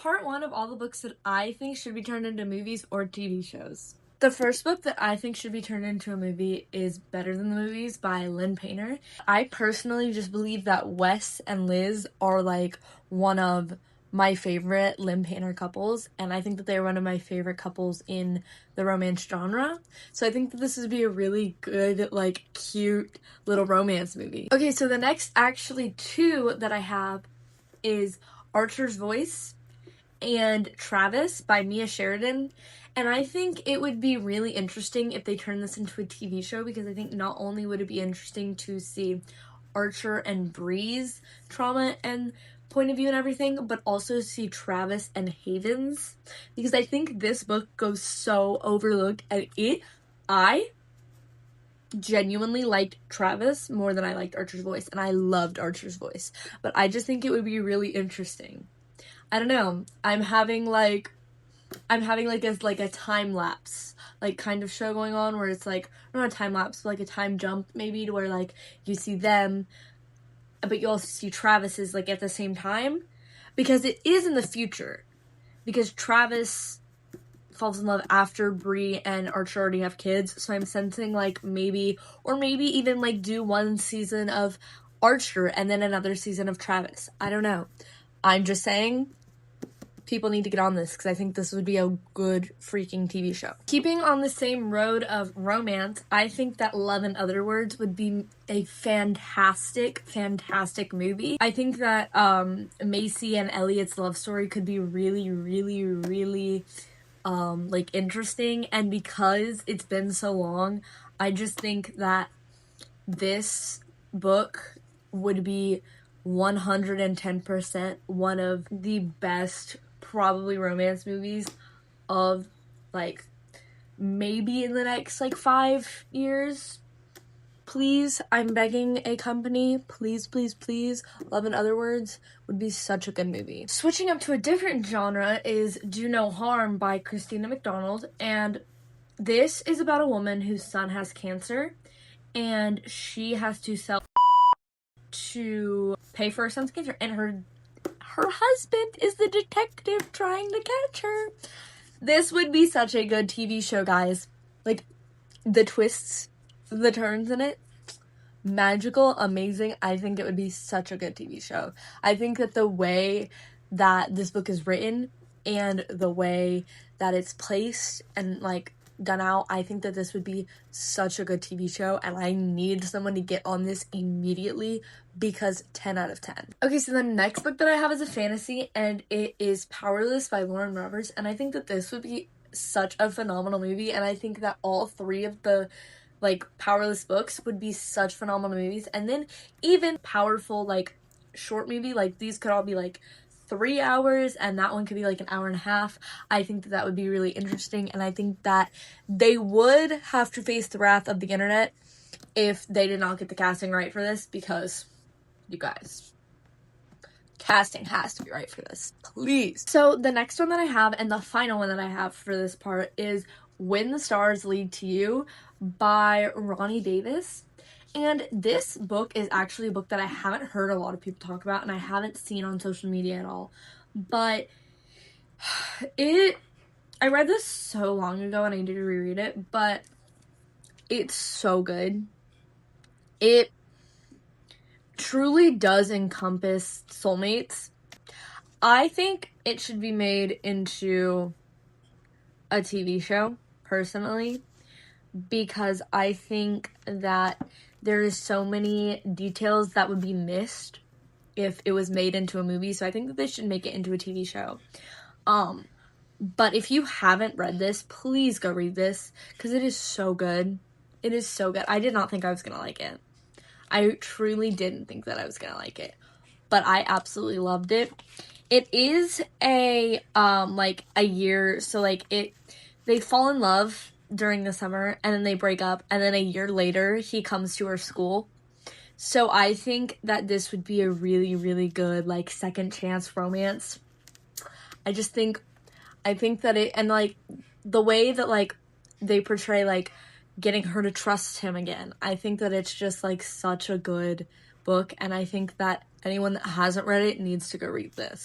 part one of all the books that I think should be turned into movies or TV shows. The first book that I think should be turned into a movie is Better Than the Movies by Lynn Painter. I personally just believe that Wes and Liz are like one of my favorite Lynn Painter couples, and I think that they're one of my favorite couples in the romance genre. So I think that this would be a really good, like, cute little romance movie. Okay, so the next actually two that I have is Archer's Voice and Travis by Mia Sheridan. And I think it would be really interesting if they turn this into a TV show, because I think not only would it be interesting to see Archer and Bree's trauma and point of view and everything, but also see Travis and Haven's, because I think this book goes so overlooked, and I genuinely liked Travis more than I liked Archer's Voice, and I loved Archer's Voice, but I just think it would be really interesting. I don't know, I'm having like a time lapse like kind of show going on, where it's like not a time lapse but like a time jump maybe, to where like you see them but you also see Travis's like at the same time, because it is in the future, because Travis falls in love after Bree and Archer already have kids. So I'm sensing like maybe even like do one season of Archer and then another season of Travis. I don't know, I'm just saying people need to get on this, because I think this would be a good freaking TV show. Keeping on the same road of romance, I think that Love and Other Words would be a fantastic movie. I think that Macy and Elliot's love story could be really like interesting, and because it's been so long, I just think that this book would be 110% one of the best probably romance movies of like maybe in the next like 5 years. Please, I'm begging a company, please, Love and Other Words would be such a good movie. Switching up to a different genre is Do No Harm by Christina McDonald, and this is about a woman whose son has cancer, and she has to sell to pay for her son's cancer, and her husband is the detective trying to catch her. This would be such a good TV show, guys. Like, the twists, the turns in it, magical, amazing. I think it would be such a good TV show. I think that the way that this book is written and the way that it's placed and like done out, I think that this would be such a good TV show, and I need someone to get on this immediately, because 10 out of 10. Okay, so the next book that I have is a fantasy, and it is Powerless by Lauren Roberts, and I think that this would be such a phenomenal movie, and I think that all three of the like Powerless books would be such phenomenal movies, and then even powerful like short movie, like these could all be like 3 hours, and that one could be like an hour and a half. I think that would be really interesting, and I think that they would have to face the wrath of the internet if they did not get the casting right for this, because you guys, casting has to be right for this, please. So the next one that I have, and the final one that I have for this part, is When the Stars Lead to You by Ronnie Davis. And this book is actually a book that I haven't heard a lot of people talk about, and I haven't seen on social media at all. But I read this so long ago and I need to reread it, but it's so good. It truly does encompass soulmates. I think it should be made into a TV show, personally, because I think that there is so many details that would be missed if it was made into a movie, so I think that they should make it into a TV show. But if you haven't read this, please go read this, because it is so good. It is so good. I did not think I was gonna like it. I truly didn't think that I was gonna like it, but I absolutely loved it. It is a like a year, so like they fall in love during the summer, and then they break up, and then a year later he comes to her school. So I think that this would be a really good like second chance romance. I think that it, and like the way that like they portray like getting her to trust him again, I think that it's just like such a good book, and I think that anyone that hasn't read it needs to go read this.